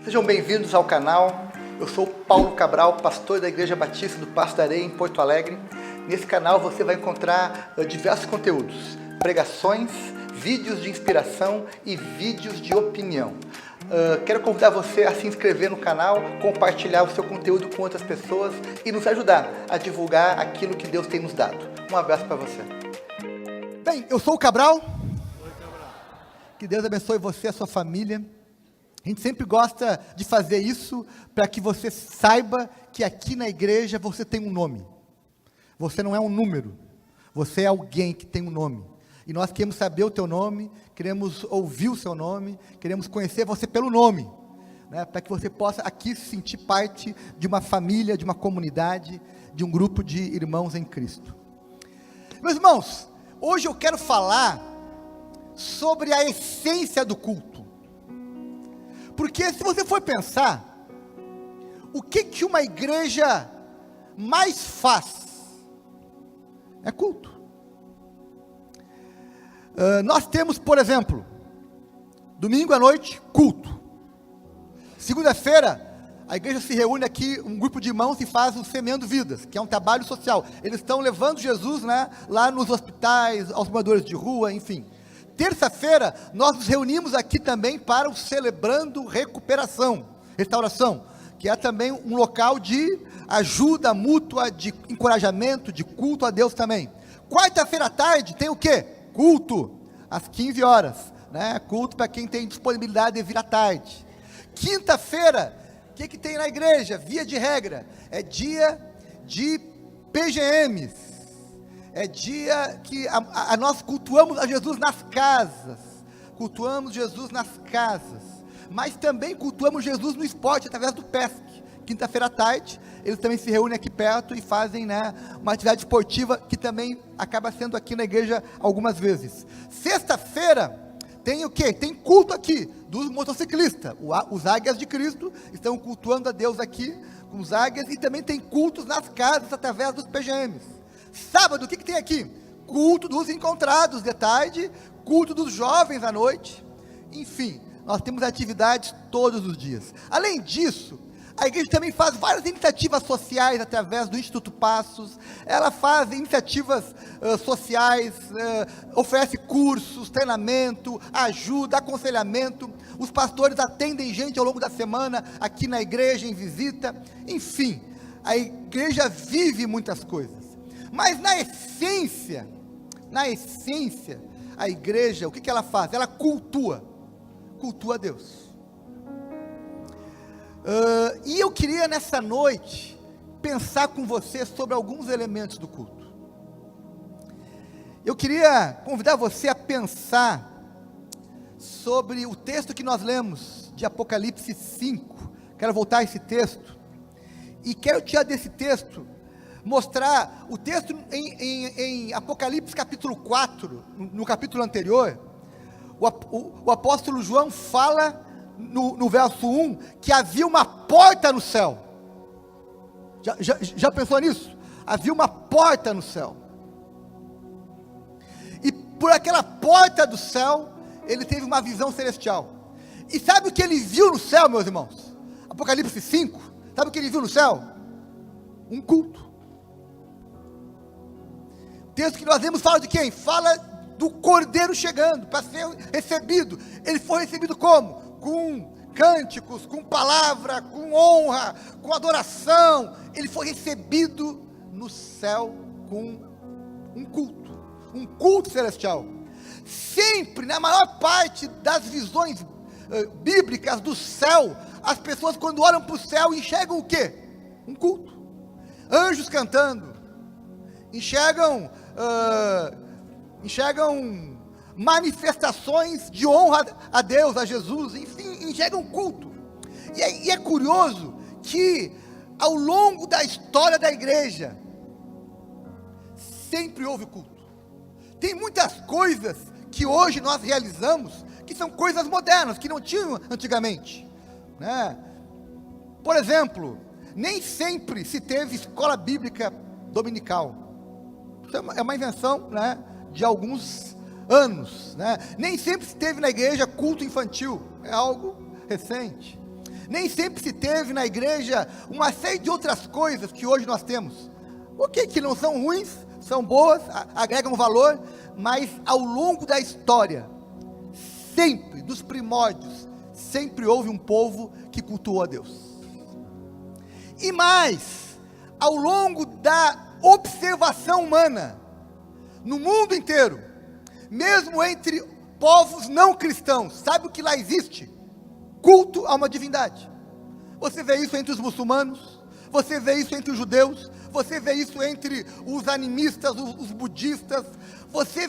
Sejam bem-vindos ao canal. Eu sou Paulo Cabral, pastor da Igreja Batista do Passo da Areia, em Porto Alegre. Nesse canal você vai encontrar diversos conteúdos, pregações, vídeos de inspiração e vídeos de opinião. Quero convidar você a se inscrever no canal, compartilhar o seu conteúdo com outras pessoas e nos ajudar a divulgar aquilo que Deus tem nos dado. Um abraço para você. Bem, eu sou o Cabral. Que Deus abençoe você e a sua família. A gente sempre gosta de fazer isso para que você saiba que aqui na igreja você tem um nome. Você não é um número, você é alguém que tem um nome. E nós queremos saber o teu nome, queremos ouvir o seu nome, queremos conhecer você pelo nome, né, para que você possa aqui se sentir parte de uma família, de uma comunidade, de um grupo de irmãos em Cristo. Meus irmãos, hoje eu quero falar sobre a essência do culto. Porque se você for pensar, o que uma igreja mais faz? É culto. Nós temos, por exemplo, domingo à noite, culto. Segunda-feira, a igreja se reúne aqui, um grupo de irmãos e faz o Semeando Vidas, que é um trabalho social. Eles estão levando Jesus, né, lá nos hospitais, aos moradores de rua, enfim. Terça-feira, nós nos reunimos aqui também para o Celebrando Recuperação, Restauração, que é também um local de ajuda mútua, de encorajamento, de culto a Deus também. Quarta-feira à tarde tem o quê? Culto, às 15 horas, né? Culto para quem tem disponibilidade de vir à tarde. Quinta-feira, o que tem na igreja? Via de regra, é dia de PGMs. É dia que nós cultuamos a Jesus nas casas, mas também cultuamos Jesus no esporte, através do PESC. Quinta-feira à tarde, eles também se reúnem aqui perto e fazem, né, uma atividade esportiva, que também acaba sendo aqui na igreja algumas vezes. Sexta-feira, tem o quê? Tem culto aqui, dos motociclistas, os Águias de Cristo, estão cultuando a Deus aqui, com os Águias, e também tem cultos nas casas, através dos PGMs. Sábado, o que tem aqui? Culto dos encontrados de tarde, culto dos jovens à noite, enfim, nós temos atividades todos os dias. Além disso, a igreja também faz várias iniciativas sociais através do Instituto Passos, ela faz iniciativas sociais, oferece cursos, treinamento, ajuda, aconselhamento, os pastores atendem gente ao longo da semana aqui na igreja, em visita, enfim, a igreja vive muitas coisas. Mas na essência, a igreja, o que ela faz? Ela cultua a Deus. E eu queria nessa noite, pensar com você sobre alguns elementos do culto. Eu queria convidar você a pensar sobre o texto que nós lemos, de Apocalipse 5, quero voltar a esse texto, e quero tirar desse texto, mostrar o texto em Apocalipse capítulo 4, no capítulo anterior, o apóstolo João fala no verso 1, que havia uma porta no céu. Já pensou nisso? Havia uma porta no céu, e por aquela porta do céu, ele teve uma visão celestial, e sabe o que ele viu no céu, meus irmãos? Apocalipse 5, sabe o que ele viu no céu? Um culto. O texto que nós lemos fala de quem? Fala do Cordeiro chegando, para ser recebido. Ele foi recebido como? Com cânticos, com palavra, com honra, com adoração. Ele foi recebido no céu com um culto celestial. Sempre, na maior parte das visões bíblicas do céu, as pessoas quando olham para o céu enxergam o quê? Um culto. Anjos cantando, enxergam manifestações de honra a Deus, a Jesus, enfim, enxergam culto. E é curioso que ao longo da história da igreja, sempre houve culto. Tem muitas coisas que hoje nós realizamos, que são coisas modernas, que não tinham antigamente, né? Por exemplo, nem sempre se teve escola bíblica dominical. Isso é uma invenção, né, de alguns anos, né? Nem sempre se teve na igreja culto infantil, é algo recente. Nem sempre se teve na igreja uma série de outras coisas que hoje nós temos. O que não são ruins, são boas, agregam valor, mas ao longo da história, sempre, dos primórdios, sempre houve um povo que cultuou a Deus. E mais, ao longo da observação humana, no mundo inteiro, mesmo entre povos não cristãos, sabe o que lá existe? Culto a uma divindade. Você vê isso entre os muçulmanos, você vê isso entre os judeus, você vê isso entre os animistas, os budistas, você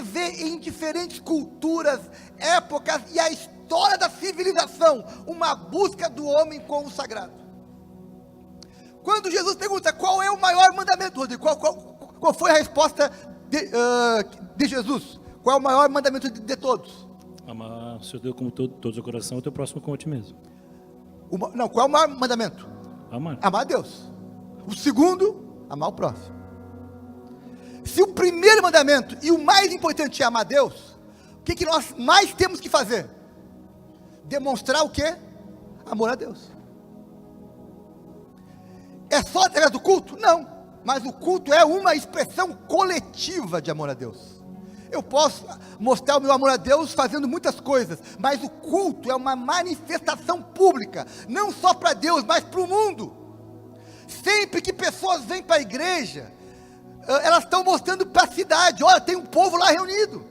vê em diferentes culturas, épocas e a história da civilização, uma busca do homem com o sagrado. Quando Jesus pergunta qual é o maior mandamento, Rodrigo, qual foi a resposta de Jesus? Qual é o maior mandamento de todos? Amar o seu Deus como todo o coração, o teu próximo como a ti mesmo. Qual é o maior mandamento? Amar. Amar a Deus. O segundo, amar o próximo. Se o primeiro mandamento e o mais importante é amar a Deus, o que nós mais temos que fazer? Demonstrar o quê? Amor a Deus. É só através do culto? Não, mas o culto é uma expressão coletiva de amor a Deus. Eu posso mostrar o meu amor a Deus fazendo muitas coisas, mas o culto é uma manifestação pública, não só para Deus, mas para o mundo. Sempre que pessoas vêm para a igreja, elas estão mostrando para a cidade, olha, tem um povo lá reunido.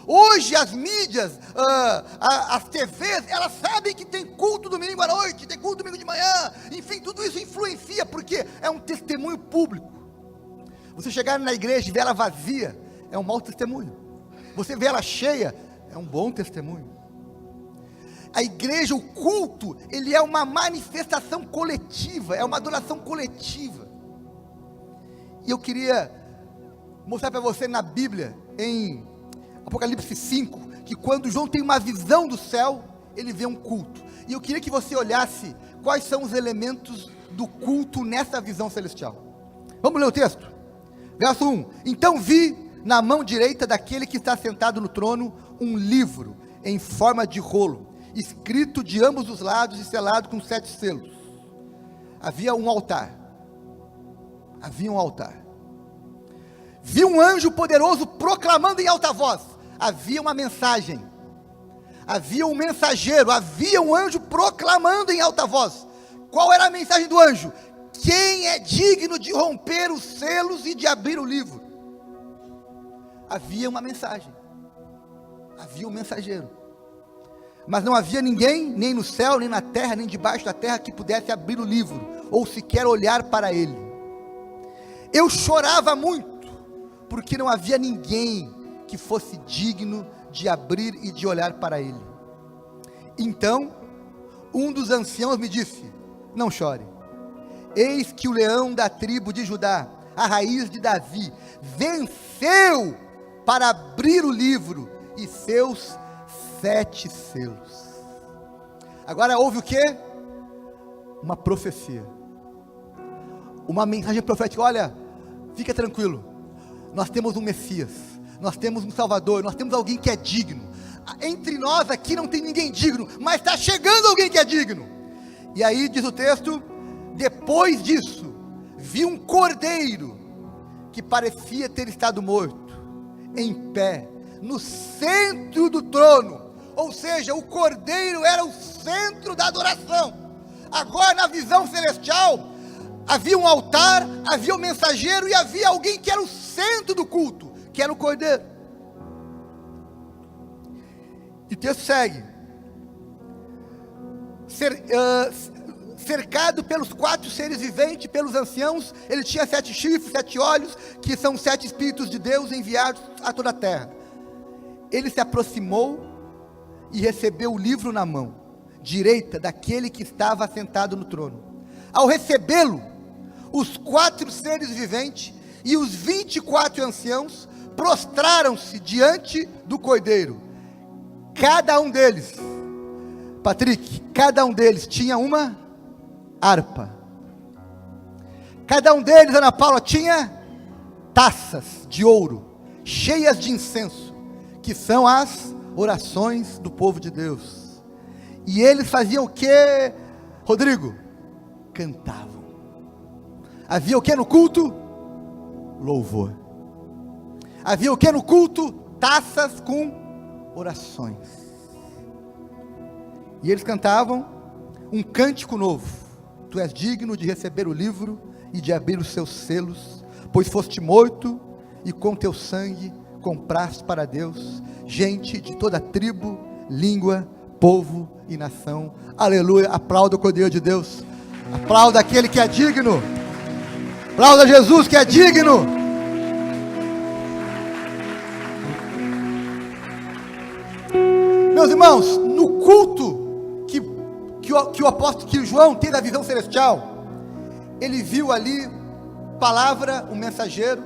Hoje as mídias, as TVs, elas sabem que tem culto domingo à noite, tem culto domingo de manhã, enfim, tudo isso influencia, porque é um testemunho público. Você chegar na igreja e ver ela vazia, é um mau testemunho. Você vê ela cheia, é um bom testemunho. A igreja, o culto, ele é uma manifestação coletiva, é uma adoração coletiva. E eu queria mostrar para você na Bíblia, em Apocalipse 5, que quando João tem uma visão do céu, ele vê um culto. E eu queria que você olhasse quais são os elementos do culto nessa visão celestial. Vamos ler o texto? Verso 1. Então vi na mão direita daquele que está sentado no trono um livro em forma de rolo, escrito de ambos os lados e selado com 7 selos. Havia um altar. Vi um anjo poderoso proclamando em alta voz. Havia uma mensagem. Havia um mensageiro. Havia um anjo proclamando em alta voz. Qual era a mensagem do anjo? Quem é digno de romper os selos e de abrir o livro? Havia uma mensagem. Havia um mensageiro. Mas não havia ninguém, nem no céu, nem na terra, nem debaixo da terra, que pudesse abrir o livro, ou sequer olhar para ele. Eu chorava muito, porque não havia ninguém que fosse digno de abrir e de olhar para ele. Então, um dos anciãos me disse: não chore, eis que o leão da tribo de Judá, a raiz de Davi, venceu para abrir o livro e seus 7 selos. Agora houve o que? Uma profecia, uma mensagem profética. Olha, fica tranquilo, nós temos um Messias, nós temos um Salvador, nós temos alguém que é digno. Entre nós aqui não tem ninguém digno, mas está chegando alguém que é digno. E aí diz o texto: depois disso, vi um cordeiro que parecia ter estado morto, em pé, no centro do trono. Ou seja, o cordeiro era o centro da adoração. Agora na visão celestial, havia um altar, havia um mensageiro e havia alguém que era o centro do culto, que era o cordeiro. E o texto segue: cercado pelos 4 seres viventes, pelos anciãos, ele tinha 7 chifres, 7 olhos, que são 7 Espíritos de Deus enviados a toda a terra. Ele se aproximou e recebeu o livro na mão direita daquele que estava sentado no trono. Ao recebê-lo, os 4 seres viventes e os 24 anciãos prostraram-se diante do cordeiro. Cada um deles, Patrick, cada um deles tinha uma harpa. Cada um deles, Ana Paula, tinha taças de ouro, cheias de incenso, que são as orações do povo de Deus. E eles faziam o que, Rodrigo? Cantavam. Havia o que no culto? Louvor. Havia o que no culto? Taças com orações. E eles cantavam um cântico novo. Tu és digno de receber o livro e de abrir os seus selos, pois foste morto e com teu sangue compraste para Deus gente de toda tribo, língua, povo e nação. Aleluia. Aplauda o Cordeiro de Deus. Aplauda aquele que é digno. Aplauda Jesus que é digno. Meus irmãos, no culto que o apóstolo, que João teve a visão celestial, ele viu ali palavra, um mensageiro,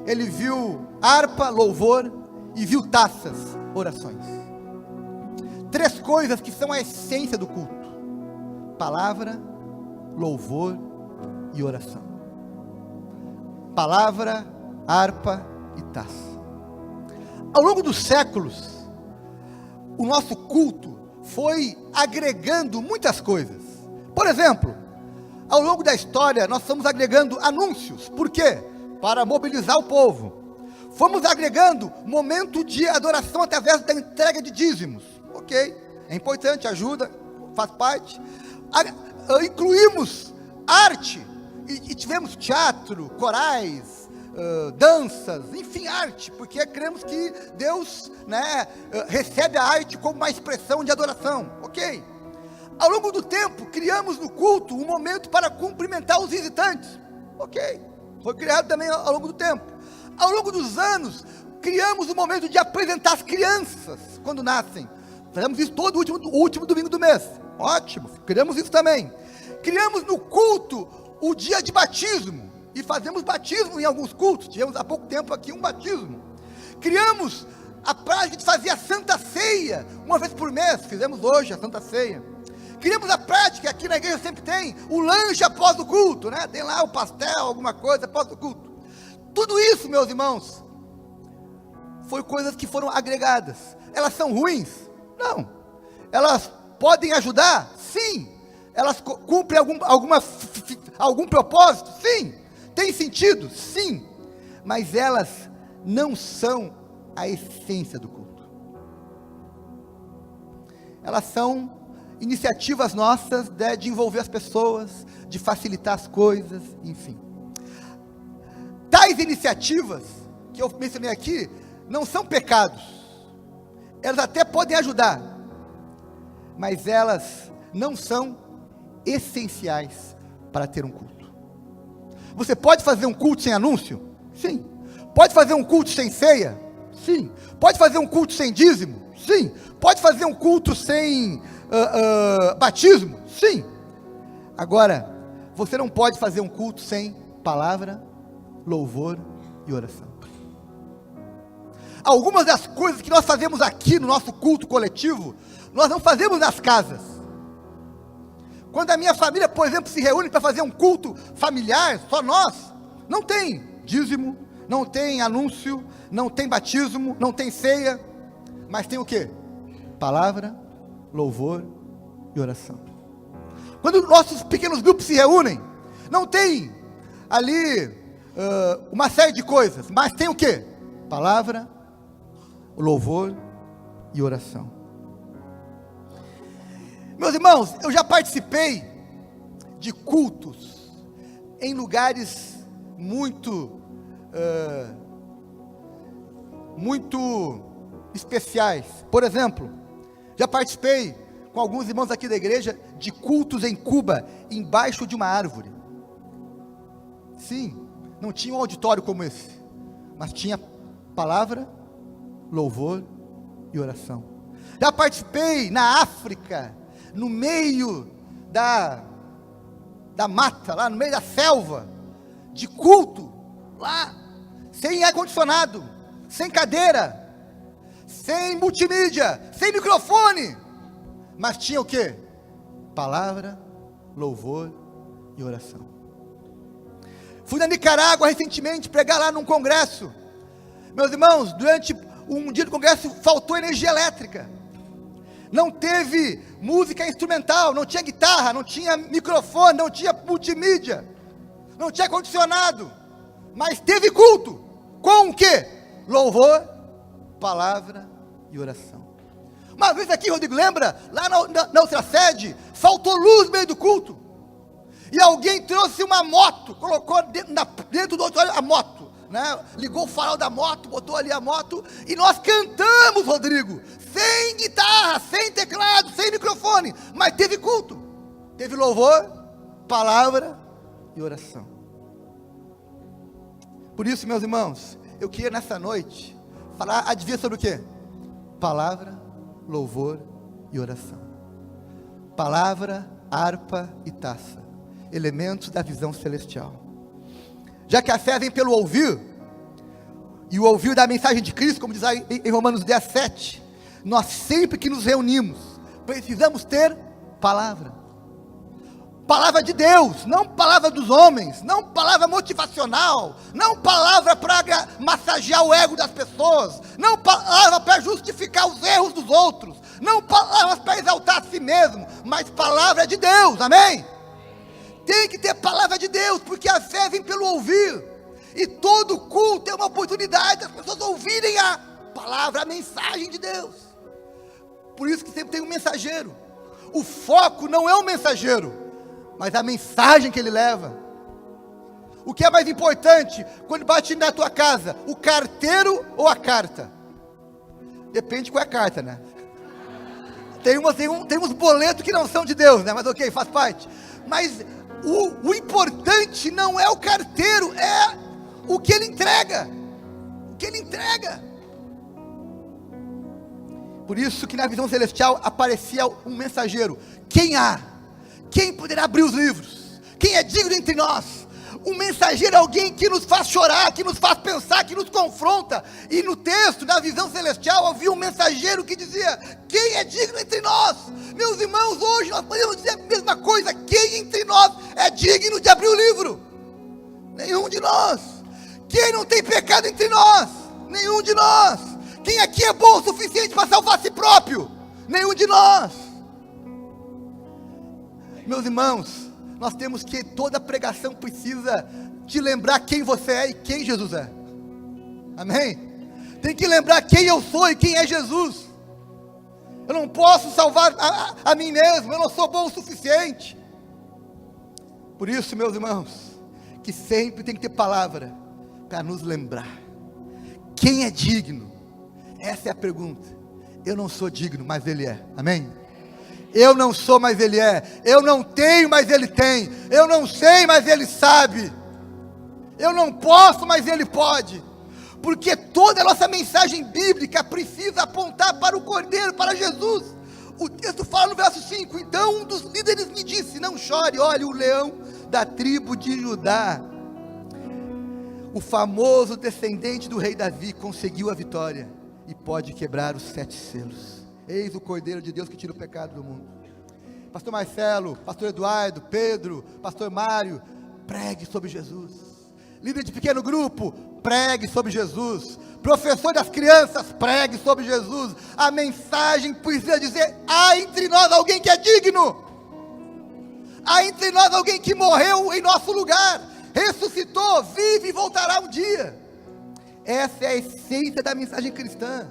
ele viu harpa, louvor, e viu taças, orações. 3 coisas que são a essência do culto: palavra, louvor e oração. Palavra, harpa e taça. Ao longo dos séculos, o nosso culto foi agregando muitas coisas. Por exemplo, ao longo da história, nós estamos agregando anúncios. Por quê? Para mobilizar o povo. Fomos agregando momento de adoração através da entrega de dízimos. Ok, é importante, ajuda, faz parte. Incluímos arte, e tivemos teatro, corais, danças, enfim, arte, porque cremos que Deus, recebe a arte como uma expressão de adoração. Ok, ao longo do tempo, criamos no culto um momento para cumprimentar os visitantes. Ok, foi criado também ao longo do tempo. Ao longo dos anos, criamos um momento de apresentar as crianças quando nascem. Fazemos isso todo o último domingo do mês. Ótimo, criamos isso também. Criamos no culto o dia de batismo, e fazemos batismo em alguns cultos. Tivemos há pouco tempo aqui um batismo. Criamos a prática de fazer a Santa Ceia, uma vez por mês. Fizemos hoje a Santa Ceia. Criamos a prática, aqui na igreja sempre tem o lanche após o culto, tem lá o pastel, alguma coisa após o culto. Tudo isso, meus irmãos, foi coisas que foram agregadas. Elas são ruins? Não. Elas podem ajudar? Sim. Elas cumprem algum propósito? Sim. Tem sentido? Sim. Mas elas não são a essência do culto. Elas são iniciativas nossas de envolver as pessoas, de facilitar as coisas, enfim. Tais iniciativas que eu mencionei aqui não são pecados. Elas até podem ajudar, mas elas não são essenciais para ter um culto. Você pode fazer um culto sem anúncio? Sim. Pode fazer um culto sem ceia? Sim. Pode fazer um culto sem dízimo? Sim. Pode fazer um culto sem batismo? Sim. Agora, você não pode fazer um culto sem palavra, louvor e oração. Algumas das coisas que nós fazemos aqui no nosso culto coletivo, nós não fazemos nas casas. Quando a minha família, por exemplo, se reúne para fazer um culto familiar, só nós, não tem dízimo, não tem anúncio, não tem batismo, não tem ceia, mas tem o quê? Palavra, louvor e oração. Quando nossos pequenos grupos se reúnem, não tem ali uma série de coisas, mas tem o quê? Palavra, louvor e oração. Meus irmãos, eu já participei de cultos em lugares muito especiais. Por exemplo, já participei com alguns irmãos aqui da igreja de cultos em Cuba, embaixo de uma árvore. Sim, não tinha um auditório como esse, mas tinha palavra, louvor e oração. Já participei na África, no meio da mata, lá no meio da selva, de culto, lá, sem ar-condicionado, sem cadeira, sem multimídia, sem microfone, mas tinha o quê? Palavra, louvor e oração. Fui na Nicarágua recentemente pregar lá num congresso. Meus irmãos, durante um dia do congresso faltou energia elétrica. Não teve música instrumental, não tinha guitarra, não tinha microfone, não tinha multimídia, não tinha ar-condicionado, mas teve culto. Com o quê? Louvor, palavra e oração. Uma vez aqui, Rodrigo, lembra? Lá na outra sede, faltou luz no meio do culto. E alguém trouxe uma moto, colocou dentro do auditório a moto, né? Ligou o farol da moto, botou ali a moto, e nós cantamos, Rodrigo, sem guitarra, sem teclado, sem microfone, mas teve culto, teve louvor, palavra e oração. Por isso, meus irmãos, eu queria nessa noite falar, adivinha sobre o quê? Palavra, louvor e oração. Palavra, harpa e taça, elementos da visão celestial. Já que a fé vem pelo ouvir, e o ouvir da mensagem de Cristo, como diz aí em Romanos 10:7, nós sempre que nos reunimos, precisamos ter palavra. Palavra de Deus, não palavra dos homens, não palavra motivacional, não palavra para massagear o ego das pessoas, não palavra para justificar os erros dos outros, não palavras para exaltar a si mesmo, mas palavra de Deus, amém? Tem que ter palavra de Deus, porque a fé vem pelo ouvir, e todo culto é uma oportunidade das pessoas ouvirem a palavra, a mensagem de Deus. Por isso que sempre tem um mensageiro. O foco não é o mensageiro, mas a mensagem que ele leva. O que é mais importante quando bate na tua casa, o carteiro ou a carta? Depende qual é a carta, né? Tem uns boletos que não são de Deus, né? Mas ok, faz parte. Mas o importante não é o carteiro, é o que ele entrega. O que ele entrega. Por isso que na visão celestial aparecia um mensageiro. Quem poderá abrir os livros? Quem é digno entre nós? Um mensageiro é alguém que nos faz chorar, que nos faz pensar, que nos confronta. E no texto, na visão celestial, havia um mensageiro que dizia: quem é digno entre nós? Meus irmãos, hoje nós podemos dizer a mesma coisa. Quem entre nós é digno de abrir o livro? Nenhum de nós. Quem não tem pecado entre nós? Nenhum de nós. Quem aqui é bom o suficiente para salvar a si próprio? Nenhum de nós. Meus irmãos, nós temos que, toda pregação precisa te lembrar quem você é e quem Jesus é. Amém? Tem que lembrar quem eu sou e quem é Jesus. Eu não posso salvar a mim mesmo, eu não sou bom o suficiente. Por isso, meus irmãos, que sempre tem que ter palavra para nos lembrar. Quem é digno? Essa é a pergunta. Eu não sou digno, mas Ele é. Amém? Eu não sou, mas Ele é. Eu não tenho, mas Ele tem. Eu não sei, mas Ele sabe. Eu não posso, mas Ele pode. Porque toda a nossa mensagem bíblica precisa apontar para o Cordeiro, para Jesus. O texto fala no verso 5: então um dos líderes me disse: não chore, olha o leão da tribo de Judá. O famoso descendente do rei Davi conseguiu a vitória e pode quebrar os 7 selos. Eis o Cordeiro de Deus que tira o pecado do mundo. Pastor Marcelo, Pastor Eduardo, Pedro, Pastor Mário, pregue sobre Jesus. Líder de pequeno grupo, pregue sobre Jesus. Professor das crianças, pregue sobre Jesus. A mensagem precisa dizer: há entre nós alguém que é digno. Há entre nós alguém que morreu em nosso lugar, ressuscitou, vive e voltará um dia. Essa é a essência da mensagem cristã.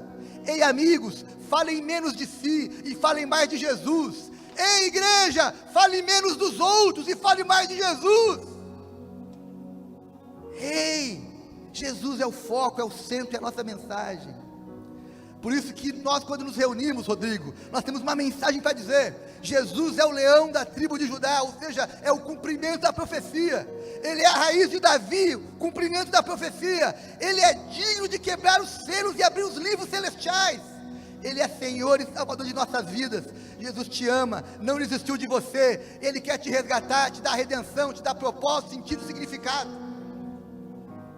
Ei, amigos, falem menos de si e falem mais de Jesus. Ei, igreja, fale menos dos outros e fale mais de Jesus. Ei, Jesus é o foco, é o centro, é a nossa mensagem. Por isso que nós, quando nos reunimos, Rodrigo, nós temos uma mensagem para dizer: Jesus é o leão da tribo de Judá, ou seja, é o cumprimento da profecia. Ele é a raiz de Davi, o cumprimento da profecia. Ele é digno de quebrar os selos e abrir os livros celestiais. Ele é Senhor e Salvador de nossas vidas. Jesus te ama, não desistiu de você. Ele quer te resgatar, te dar redenção, te dar propósito, sentido, significado.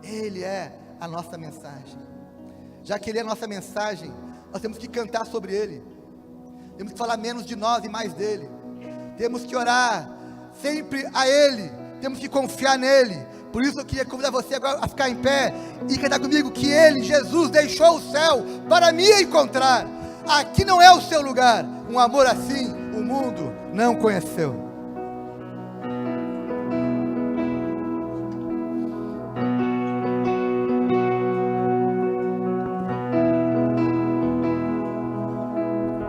Ele é a nossa mensagem. Já que Ele é a nossa mensagem, nós temos que cantar sobre Ele. Temos que falar menos de nós e mais dEle. Temos que orar sempre a Ele. Temos que confiar nele. Por isso eu queria convidar você agora a ficar em pé e cantar comigo que Ele, Jesus, deixou o céu para me encontrar. Aqui não é o seu lugar. Um amor assim o mundo não conheceu.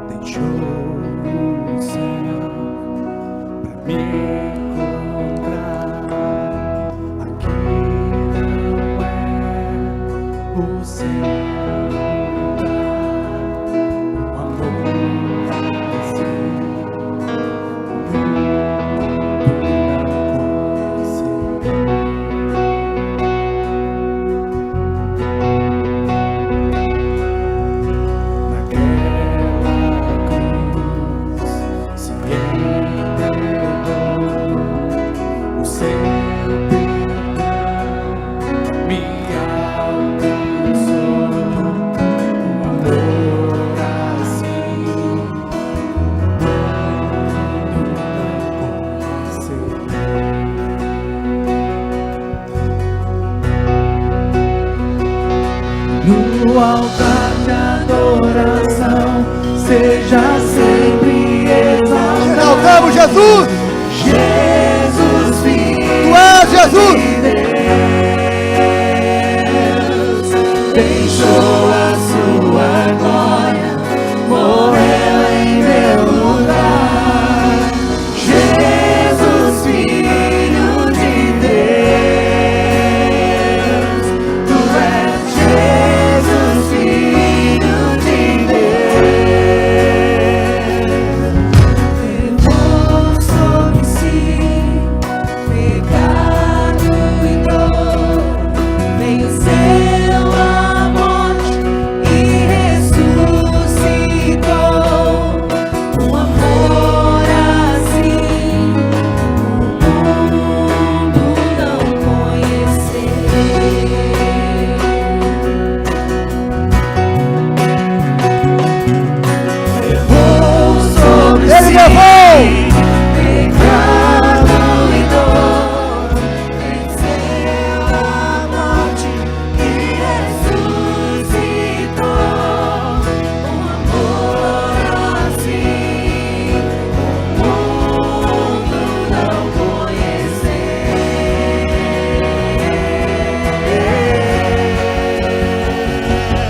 Deixou o céu pra me encontrar. Aqui não é o seu lugar. O amor assim no altar de adoração, seja sempre exaltado. Exaltamos Jesus! Jesus, Filho Tu és Jesus! de Deus, deixou a sua glória, morreu em meu lugar. Jesus, Filho de Deus, Tu és Jesus, Filho de Deus. Levou sobre si pecado e dor, venceu a morte e ressuscitou. Um amor assim o mundo não conheceu. Levou sobre Ele si levou! pecado e dor, venceu a morte e ressuscitou. Um amor assim o mundo não conheceu.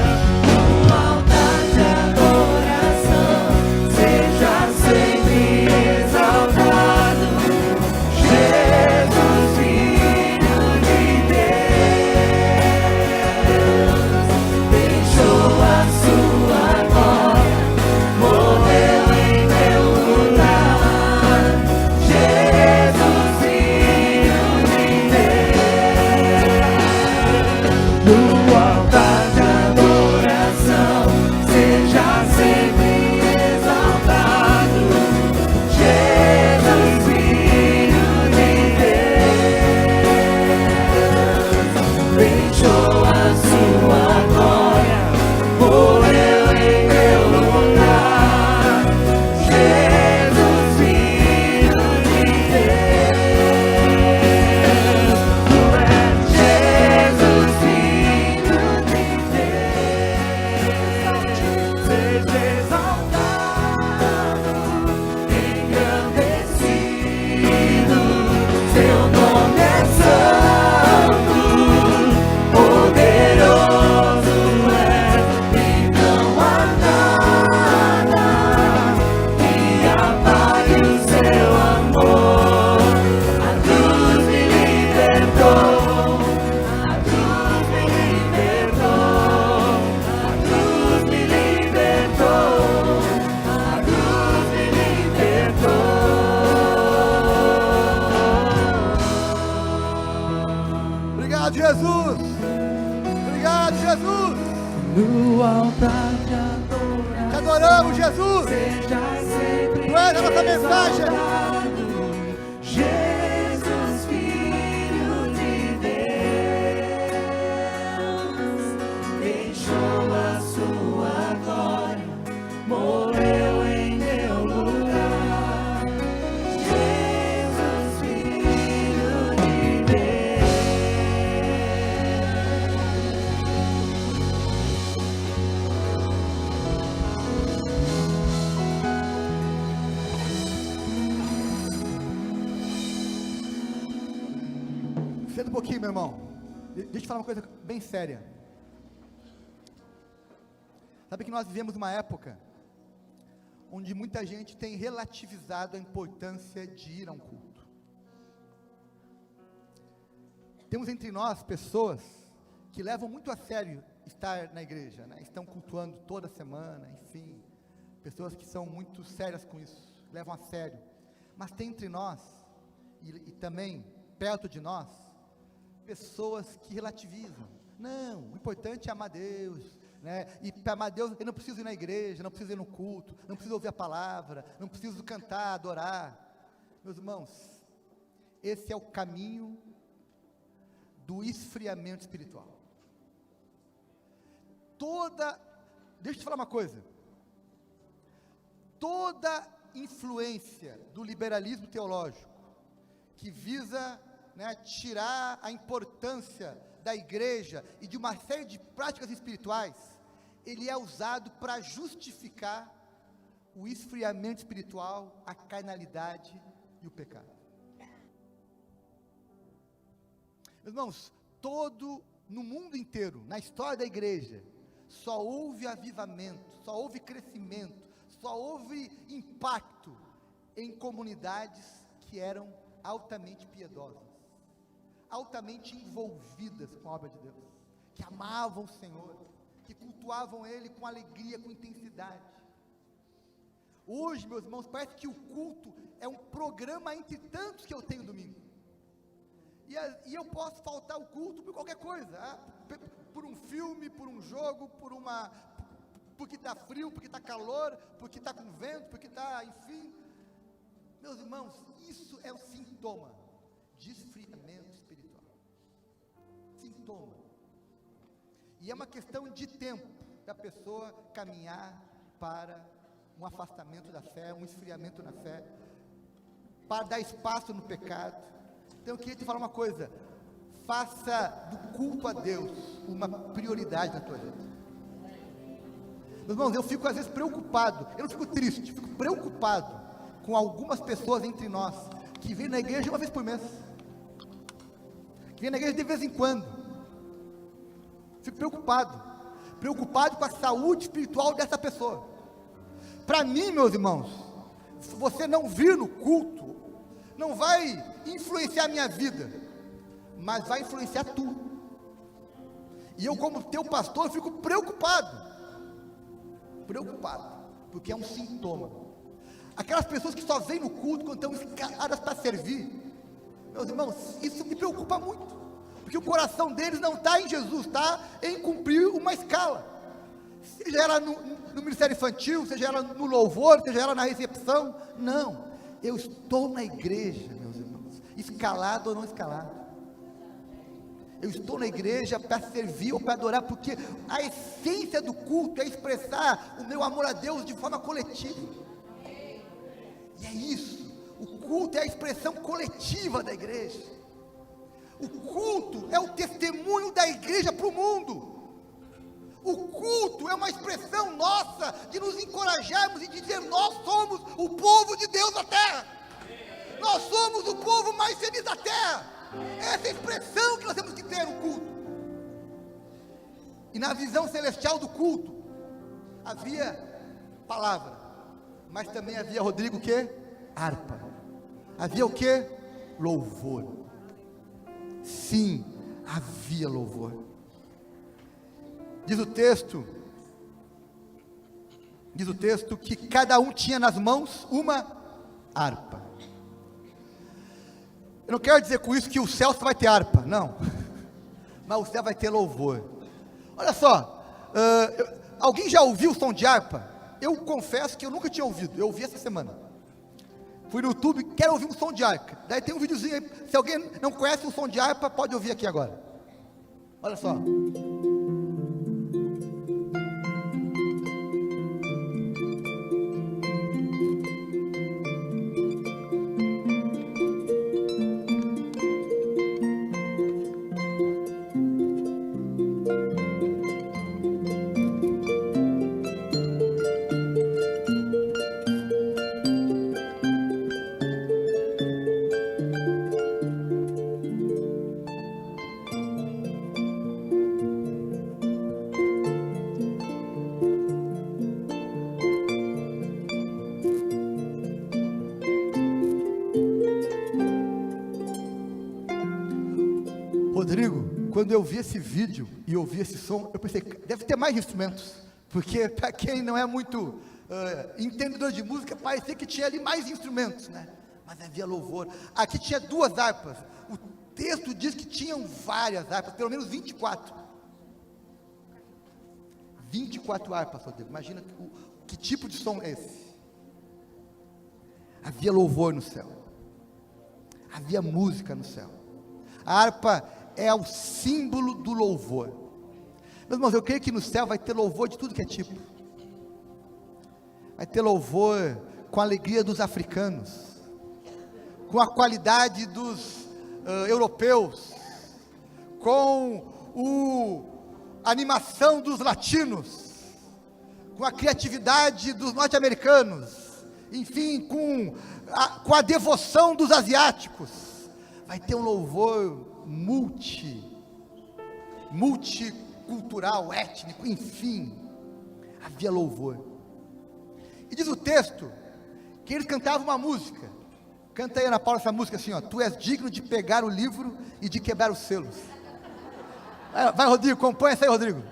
No altar de adoração, seja sempre exaltado. Jesus, Filho de Deus, deixou a sua glória, morreu em meu lugar. Jesus, Filho de Deus, no altar de adoração, seja sempre exaltado. Jesus, Filho de Deus, deixou a sua glória, morreu em meu lugar. Jesus, Filho de Deus, Tu és Jesus, Filho de Deus, seja exaltado, engrandecido, Seu nome é santo, poderoso é, e não há nada que apague o Seu amor. A cruz me libertou, a cruz me libertou, a cruz me libertou, a cruz me libertou. Obrigado, Jesus! Obrigado, Jesus! No altar de Te adoração, adoramos, Jesus! seja sempre Tu és a nossa mensagem! exaltado. Jesus, Filho de Deus, deixou a sua glória, morreu em meu lugar. Jesus, Filho de Deus. Senta um pouquinho, meu irmão. Deixa eu te falar uma coisa bem séria. Sabe que nós vivemos uma época onde muita gente tem relativizado a importância de ir a um culto. Temos entre nós pessoas que levam muito a sério estar na igreja, né? Estão cultuando toda semana, enfim. Pessoas que são muito sérias com isso, levam a sério. Mas tem entre nós, e também perto de nós, pessoas que relativizam. Não, o importante é amar Deus, né? E para amar Deus, eu não preciso ir na igreja, não preciso ir no culto, não preciso ouvir a palavra, não preciso cantar, adorar. Meus irmãos, esse é o caminho do esfriamento espiritual. Deixa eu te falar uma coisa, toda influência do liberalismo teológico, que visa, né, tirar a importância da igreja e de uma série de práticas espirituais, ele é usado para justificar o esfriamento espiritual, a carnalidade e o pecado. Meus irmãos, no mundo inteiro, na história da igreja, só houve avivamento, só houve crescimento, só houve impacto em comunidades que eram altamente piedosas, altamente envolvidas com a obra de Deus, que amavam o Senhor, que cultuavam Ele com alegria, com intensidade. Hoje, meus irmãos, parece que o culto é um programa entre tantos que eu tenho domingo, e eu posso faltar o culto por qualquer coisa, por um filme, por um jogo, porque está frio, porque está calor, porque está com vento, porque está, enfim. Meus irmãos, isso é um sintoma de esfriamento espiritual. Sintoma. E é uma questão de tempo da pessoa caminhar para um afastamento da fé, um esfriamento na fé, para dar espaço no pecado. Então eu queria te falar uma coisa: faça do culto a Deus uma prioridade na tua vida. Meus irmãos, eu fico às vezes preocupado, eu não fico triste, eu fico preocupado com algumas pessoas entre nós, que vêm na igreja uma vez por mês, que vêm na igreja de vez em quando. Fico preocupado com a saúde espiritual dessa pessoa. Para mim, meus irmãos, se você não vir no culto, não vai influenciar a minha vida, mas vai influenciar tu. E eu, como teu pastor, fico preocupado, porque é um sintoma. Aquelas pessoas que só vêm no culto quando estão escaladas para servir, meus irmãos, isso me preocupa muito, porque o coração deles não está em Jesus, está em cumprir uma escala, seja ela no ministério infantil, seja ela no louvor, seja ela na recepção. Não, eu estou na igreja, meus irmãos, escalado ou não escalado, eu estou na igreja para servir ou para adorar, porque a essência do culto é expressar o meu amor a Deus de forma coletiva. E é isso, o culto é a expressão coletiva da igreja. O culto é o testemunho da igreja para o mundo. O culto é uma expressão nossa de nos encorajarmos e dizer: nós somos o povo de Deus na terra. Nós somos o povo mais feliz da terra. Essa é a expressão que nós temos que ter no culto. E na visão celestial do culto havia palavra, mas também havia, Rodrigo, o que? Harpa. Havia o que? Louvor. Sim, havia louvor. Diz o texto que cada um tinha nas mãos uma harpa. Eu não quero dizer com isso que o céu só vai ter harpa, não, mas o céu vai ter louvor. Olha só, alguém já ouviu o som de harpa? Eu confesso que eu nunca tinha ouvido, eu ouvi essa semana. Fui no YouTube, quero ouvir um som de harpa. Daí tem um videozinho aí, se alguém não conhece o som de harpa, pode ouvir aqui agora. Olha só. quando eu vi esse vídeo e ouvi esse som, eu pensei, deve ter mais instrumentos, porque para quem não é muito entendedor de música, parecia que tinha ali mais instrumentos, né? Mas havia louvor. Aqui tinha 2 harpas. O texto diz que tinham várias harpas, pelo menos 24. 24 harpas, Rodrigo. Imagina que tipo de som é esse. Havia louvor no céu. Havia música no céu. A harpa é o símbolo do louvor. Meus irmãos, eu creio que no céu vai ter louvor de tudo que é tipo. Vai ter louvor com a alegria dos africanos, com a qualidade dos europeus, com a animação dos latinos, com a criatividade dos norte-americanos, enfim, com a devoção dos asiáticos. Vai ter um louvor multicultural, étnico, enfim, havia louvor. E diz o texto que eles cantavam uma música. Canta aí, Ana Paula, essa música assim, ó: tu és digno de pegar o livro e de quebrar os selos. Vai, Rodrigo, compõe essa aí, Rodrigo.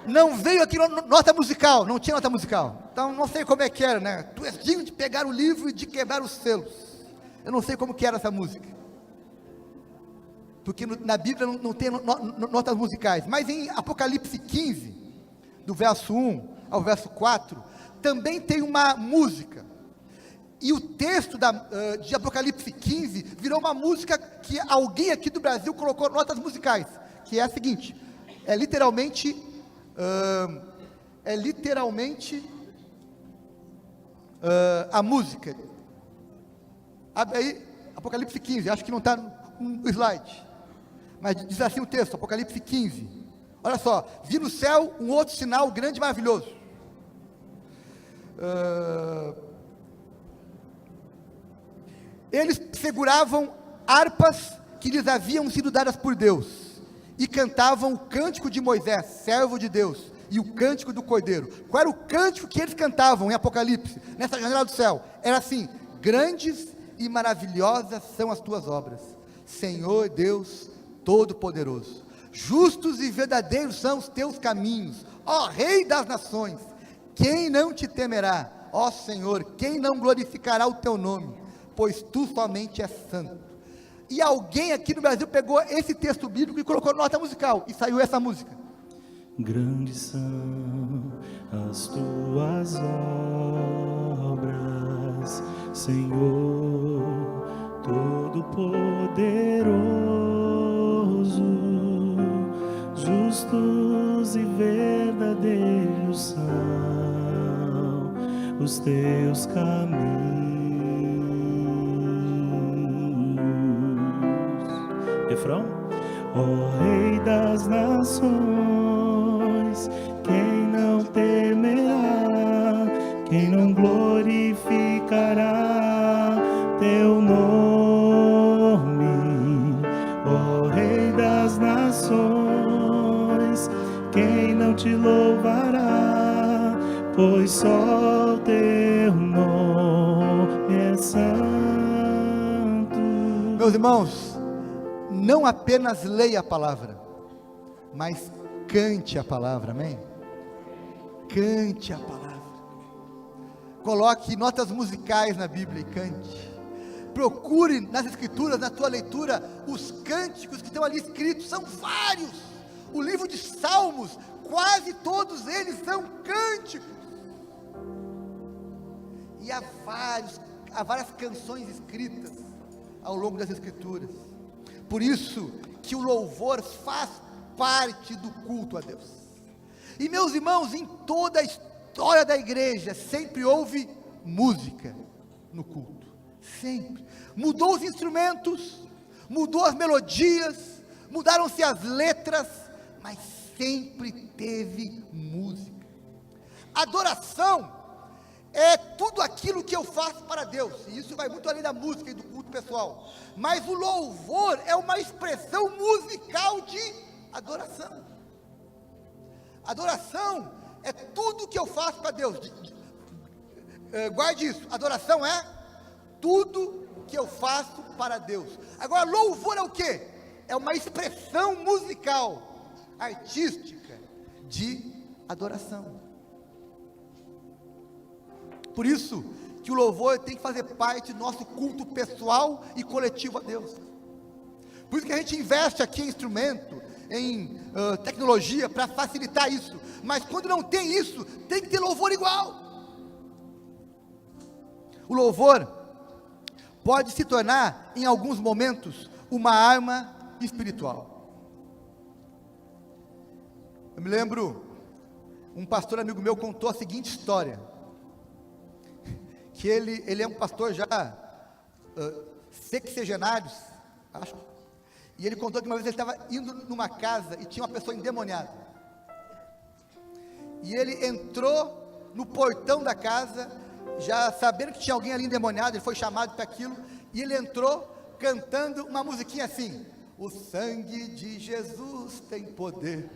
Não veio aqui nota musical, não tinha nota musical. Então não sei como é que era, né? Tu és digno de pegar o livro e de quebrar os selos. Eu não sei como que era essa música, porque na Bíblia não tem notas musicais. Mas em Apocalipse 15, do verso 1 ao verso 4, também tem uma música. E o texto de Apocalipse 15 virou uma música que alguém aqui do Brasil colocou notas musicais, que é a seguinte: é literalmente a música. Abre aí Apocalipse 15, acho que não está no slide, mas diz assim o texto, Apocalipse 15. Olha só: vi no céu um outro sinal grande e maravilhoso. Eles seguravam harpas que lhes haviam sido dadas por Deus, e cantavam o cântico de Moisés, servo de Deus, e o cântico do Cordeiro. Qual era o cântico que eles cantavam em Apocalipse, nessa janela do céu? Era assim: grandes e maravilhosas são as tuas obras, Senhor Deus Todo-Poderoso. Justos e verdadeiros são os teus caminhos, ó Rei das nações. Quem não te temerá, ó Senhor? Quem não glorificará o teu nome? Pois tu somente és santo. E alguém aqui no Brasil pegou esse texto bíblico e colocou nota musical, e saiu essa música. Grandes são as tuas obras, Senhor Todo-Poderoso. Justos e verdadeiros são os teus caminhos. Refrão: ó Rei das nações, quem não temerá, quem não glorificará teu nome? Ó Rei das nações, quem não te louvará, pois só o teu nome é santo. Meus irmãos, não apenas leia a palavra, mas cante a palavra, amém? Cante a palavra. Coloque notas musicais na Bíblia e cante. Procure nas escrituras, na tua leitura, os cânticos que estão ali escritos. São vários. O livro de Salmos, quase todos eles são cânticos. E há várias canções escritas ao longo das escrituras. Por isso que o louvor faz parte do culto a Deus. E meus irmãos, em toda a história da igreja, sempre houve música no culto. Sempre. Mudou os instrumentos, mudou as melodias, mudaram-se as letras, mas sempre teve música. Adoração é tudo aquilo que eu faço para Deus, e isso vai muito além da música e do culto pessoal, mas o louvor é uma expressão musical de adoração. Adoração é tudo que eu faço para Deus. Guarde isso: adoração é tudo que eu faço para Deus. Agora, louvor é o quê? é uma expressão musical, artística, de adoração. Por isso que o louvor tem que fazer parte do nosso culto pessoal e coletivo a Deus. Por isso que a gente investe aqui em instrumento, em tecnologia, para facilitar isso. Mas quando não tem isso, tem que ter louvor igual. O louvor pode se tornar, em alguns momentos, uma arma espiritual. Eu me lembro, um pastor amigo meu contou a seguinte história, que ele é um pastor já sexagenário, acho, e ele contou que uma vez ele estava indo numa casa e tinha uma pessoa endemoniada, e ele entrou no portão da casa, já sabendo que tinha alguém ali endemoniado, ele foi chamado para aquilo, e ele entrou cantando uma musiquinha assim: o sangue de Jesus tem poder.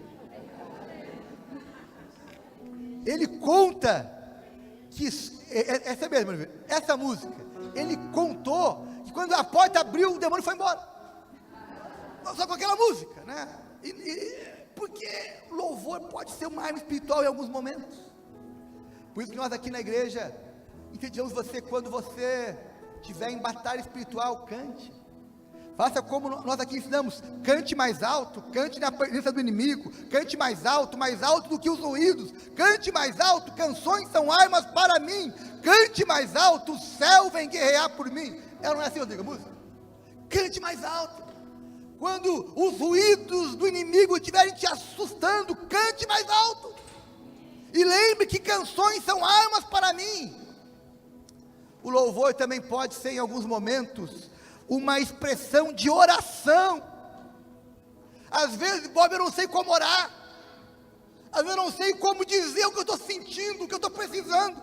Ele conta que, essa mesmo, essa música, ele contou que quando a porta abriu, o demônio foi embora, só com aquela música, né? Porque louvor pode ser uma arma espiritual em alguns momentos. Por isso que nós aqui na igreja incentivamos você, quando você estiver em batalha espiritual, cante. Faça como nós aqui ensinamos: cante mais alto, cante na presença do inimigo, cante mais alto do que os ruídos, cante mais alto, canções são armas para mim, cante mais alto, o céu vem guerrear por mim. Ela não é assim, Rodrigo, a música? Cante mais alto. Quando os ruídos do inimigo estiverem te assustando, cante mais alto. E lembre que canções são armas para mim. O louvor também pode ser, em alguns momentos, uma expressão de oração. Às vezes, Bob, eu não sei como orar, às vezes eu não sei como dizer o que eu estou sentindo, o que eu estou precisando,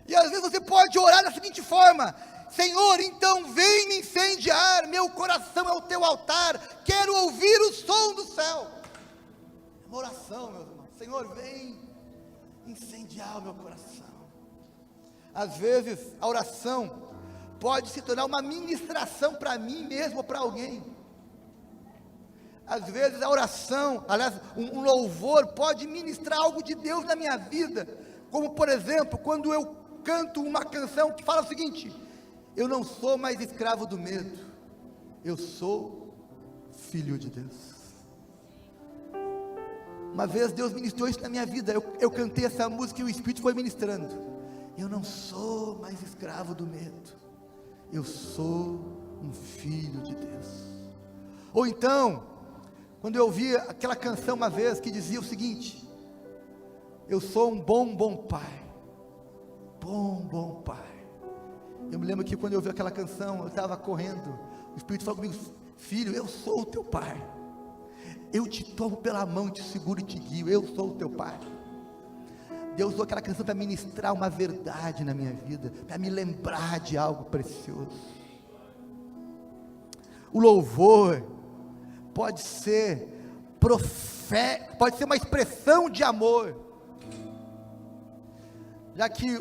e às vezes você pode orar da seguinte forma: Senhor, então vem me incendiar, meu coração é o teu altar, quero ouvir o som do céu. É uma oração, meus irmãos. Senhor, vem incendiar o meu coração. Às vezes a oração pode se tornar uma ministração para mim mesmo ou para alguém. Às vezes a oração, aliás, um louvor pode ministrar algo de Deus na minha vida, como por exemplo, quando eu canto uma canção que fala o seguinte: eu não sou mais escravo do medo, eu sou filho de Deus. Uma vez Deus ministrou isso na minha vida, eu cantei essa música e o Espírito foi ministrando: eu não sou mais escravo do medo, eu sou um filho de Deus. Ou então, quando eu ouvi aquela canção uma vez que dizia o seguinte: eu sou um bom pai, bom pai. Eu me lembro que quando eu ouvi aquela canção, eu estava correndo, o Espírito falou comigo: filho, eu sou o teu pai, eu te tomo pela mão, te seguro e te guio, eu sou o teu pai. Deus usou aquela canção para ministrar uma verdade na minha vida, para me lembrar de algo precioso. O louvor pode ser pode ser uma expressão de amor, já que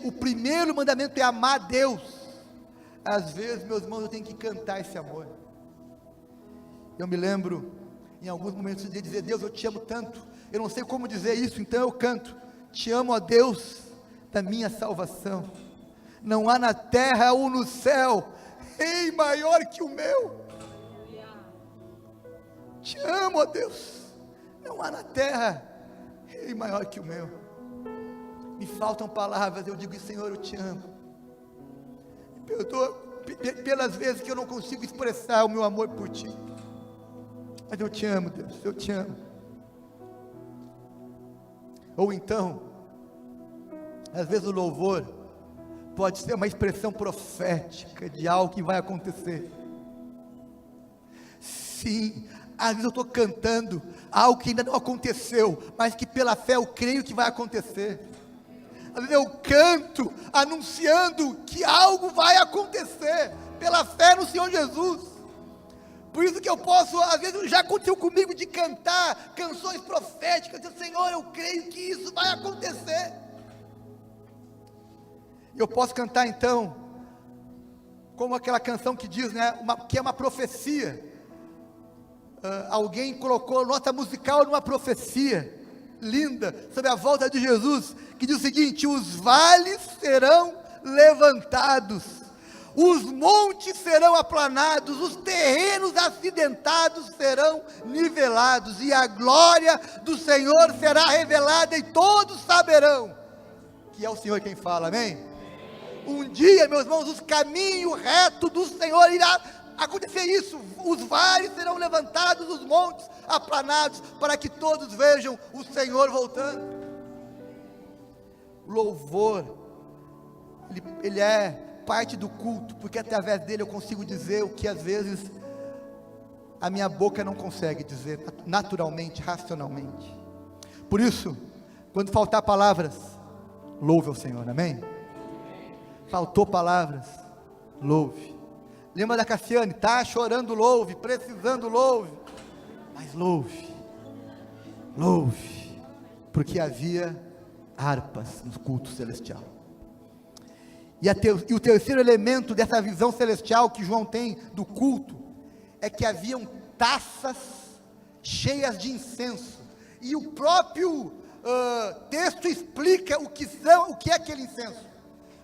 o primeiro mandamento é amar a Deus. Às vezes, meus irmãos, eu tenho que cantar esse amor. Eu me lembro, em alguns momentos, de dizer: Deus, eu te amo tanto, eu não sei como dizer isso, então eu canto: te amo, ó Deus da minha salvação, não há na terra ou no céu rei maior que o meu. Te amo, ó Deus, não há na terra rei maior que o meu. Me faltam palavras, eu digo: Senhor, eu te amo. Me perdoa pelas vezes que eu não consigo expressar o meu amor por ti, mas eu te amo, Deus, eu te amo. Ou então, às vezes o louvor pode ser uma expressão profética de algo que vai acontecer. Sim, às vezes eu estou cantando algo que ainda não aconteceu, mas que pela fé eu creio que vai acontecer. Às vezes eu canto anunciando que algo vai acontecer, pela fé no Senhor Jesus. Por isso que eu posso, às vezes já aconteceu comigo, de cantar canções proféticas, dizendo: Senhor, eu creio que isso vai acontecer. Eu posso cantar então, como aquela canção que diz, né, que é uma profecia, alguém colocou nota musical numa profecia linda sobre a volta de Jesus, que diz o seguinte: os vales serão levantados, os montes serão aplanados, os terrenos acidentados serão nivelados, e a glória do Senhor será revelada, e todos saberão que é o Senhor quem fala, amém? Um dia, meus irmãos, os caminhos retos do Senhor irá acontecer isso, os vales serão levantados, os montes aplanados, para que todos vejam o Senhor voltando. Louvor, ele é parte do culto, porque através dele eu consigo dizer o que às vezes a minha boca não consegue dizer, naturalmente, racionalmente. Por isso, quando faltar palavras, louve ao Senhor, amém? Faltou palavras, louve. Lembra da Cassiane? Está chorando, louve, precisando, louve, mas louve, porque havia harpas no culto celestial. E o terceiro elemento dessa visão celestial que João tem do culto, é que haviam taças cheias de incenso, e o próprio texto explica o que é aquele incenso.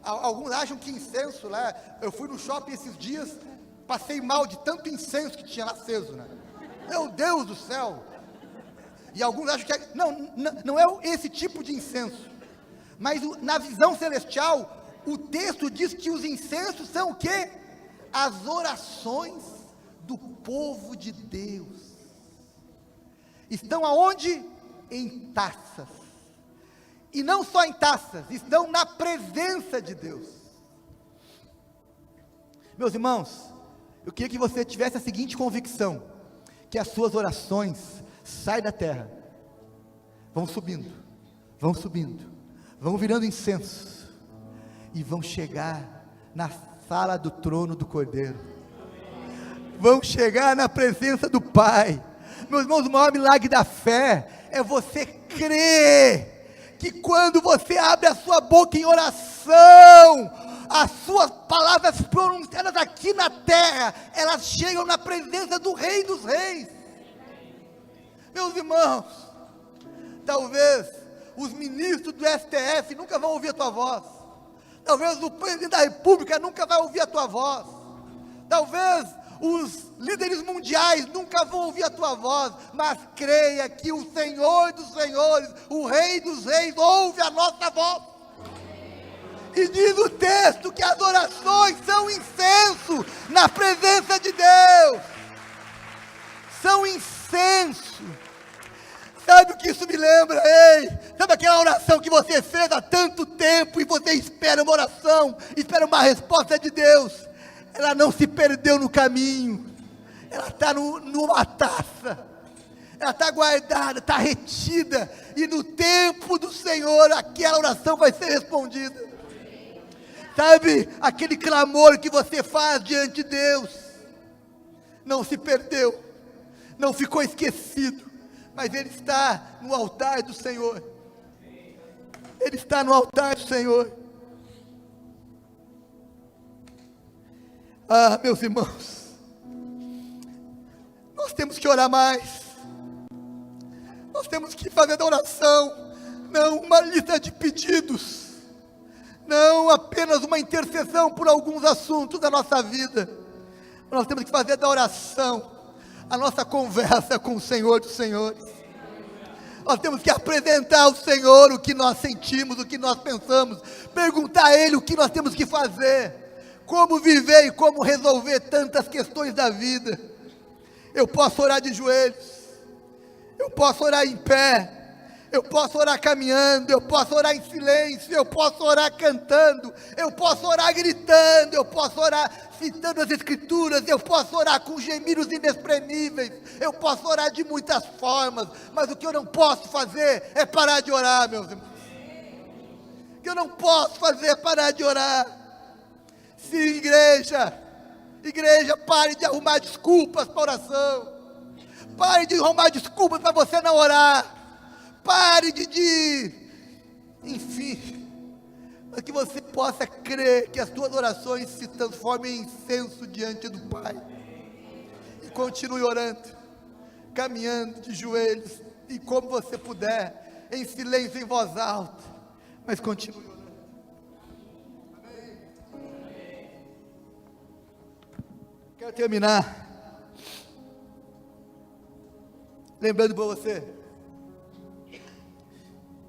Alguns acham que incenso lá, eu fui no shopping esses dias, passei mal de tanto incenso que tinha lá aceso, né? Meu Deus do céu! E alguns acham que não é esse tipo de incenso, mas na visão celestial, o texto diz que os incensos são o quê? As orações do povo de Deus. Estão aonde? Em taças. E não só em taças, estão na presença de Deus. Meus irmãos, eu queria que você tivesse a seguinte convicção: que as suas orações saem da terra, vão subindo, vão virando incenso, e vão chegar na sala do trono do Cordeiro, vão chegar na presença do Pai. Meus irmãos, o maior milagre da fé é você crer que quando você abre a sua boca em oração, as suas palavras pronunciadas aqui na terra, elas chegam na presença do Rei dos Reis. Meus irmãos, talvez os ministros do STF nunca vão ouvir a tua voz, talvez o presidente da república nunca vai ouvir a tua voz, talvez os líderes mundiais nunca vão ouvir a tua voz, mas creia que o Senhor dos Senhores, o Rei dos Reis, ouve a nossa voz. E diz o texto que as orações são incenso na presença de Deus, são incenso. Sabe o que isso me lembra? Sabe aquela oração que você fez há tanto tempo, e você espera uma oração, espera uma resposta de Deus? Ela não se perdeu no caminho, ela está numa taça, ela está guardada, está retida, e no tempo do Senhor, aquela oração vai ser respondida. Sabe, aquele clamor que você faz diante de Deus, não se perdeu, não ficou esquecido, mas ele está no altar do Senhor, ele está no altar do Senhor. Ah, meus irmãos, nós temos que orar mais, nós temos que fazer da oração, não uma lista de pedidos, não apenas uma intercessão por alguns assuntos da nossa vida, nós temos que fazer da oração a nossa conversa com o Senhor dos Senhores. Nós temos que apresentar ao Senhor o que nós sentimos, o que nós pensamos, perguntar a Ele o que nós temos que fazer, como viver e como resolver tantas questões da vida. Eu posso orar de joelhos, eu posso orar em pé, eu posso orar caminhando, eu posso orar em silêncio, eu posso orar cantando, eu posso orar gritando, eu posso orar citando as escrituras, eu posso orar com gemidos inexprimíveis, eu posso orar de muitas formas, mas o que eu não posso fazer é parar de orar, meus irmãos. O que eu não posso fazer é parar de orar. Sim, igreja, pare de arrumar desculpas para oração, pare de arrumar desculpas para você não orar, pare enfim, para que você possa crer que as suas orações se transformem em incenso diante do Pai, e continue orando, caminhando de joelhos, e como você puder, em silêncio, em voz alta, mas continue orando. Quero terminar lembrando para você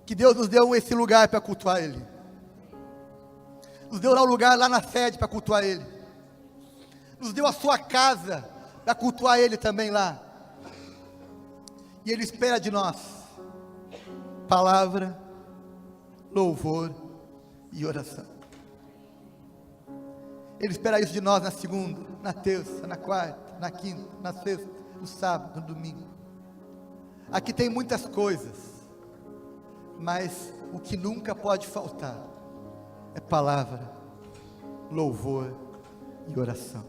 que Deus nos deu esse lugar para cultuar Ele. Nos deu lá um lugar lá na sede para cultuar Ele. Nos deu a sua casa para cultuar Ele também lá. E Ele espera de nós palavra, louvor e oração. Ele espera isso de nós na segunda, na terça, na quarta, na quinta, na sexta, no sábado, no domingo. Aqui tem muitas coisas, mas o que nunca pode faltar é palavra, louvor e oração.